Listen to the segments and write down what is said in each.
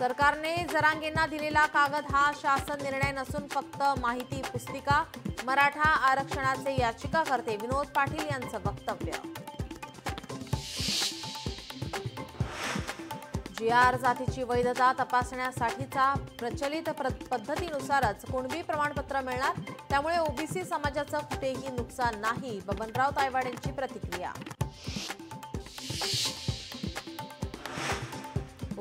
सरकारने जरांगेंना दिलेला कागद हा शासन निर्णय नसून फक्त माहिती पुस्तिका. मराठा आरक्षणाचे याचिकाकर्ते विनोद पाटील यांचं वक्तव्य. जी.आर. जातीची वैधता तपासण्यासाठीचा प्रचलित पद्धतीनुसारच कुणबी प्रमाणपत्र मिळणार, त्यामुळे ओबीसी समाजाचं कुठेही नुकसान नाही. बबनराव तायवाड यांची प्रतिक्रिया.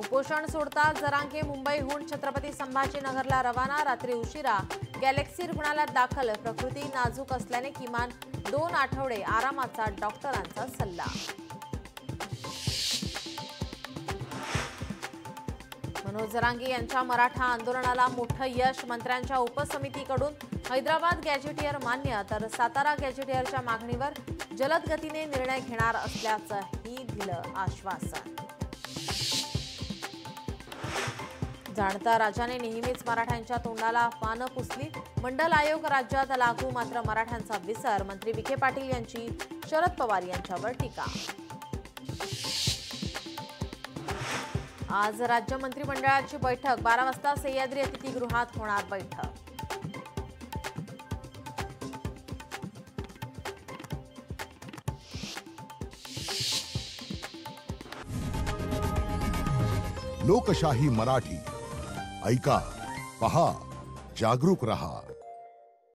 उपोषण सोडता जरांगे मुंबईहून छत्रपती संभाजीनगरला रवाना. रात्री उशिरा गॅलेक्सी रुग्णालयात दाखल. प्रकृती नाजूक असल्याने किमान 2 आठवडे आरामाचा डॉक्टरांचा सल्ला. मनोज जरांगे यांच्या मराठा आंदोलनाला मोठं यश. मंत्र्यांच्या उपसमितीकडून हैदराबाद गॅजेटियर मान्य, तर सातारा गॅजेटियरच्या मागणीवर जलद गतीने निर्णय घेणार असल्याचंही दिलं आश्वासन. जाणता राजाने नेहमीच मराठ्यांच्या तोंडाला पानं पुसली. मंडल आयोग राज्यात लागू, मात्र मराठ्यांचा विसर. मंत्री विखे पाटील यांची शरद पवार यांच्यावर टीका. आज राज्य मंत्रिमंडळाची बैठक. 12 वाजता सह्याद्री अतिथीगृहात होणार बैठक. लोकशाही मराठी ऐका, पहा, जागरूक रहा.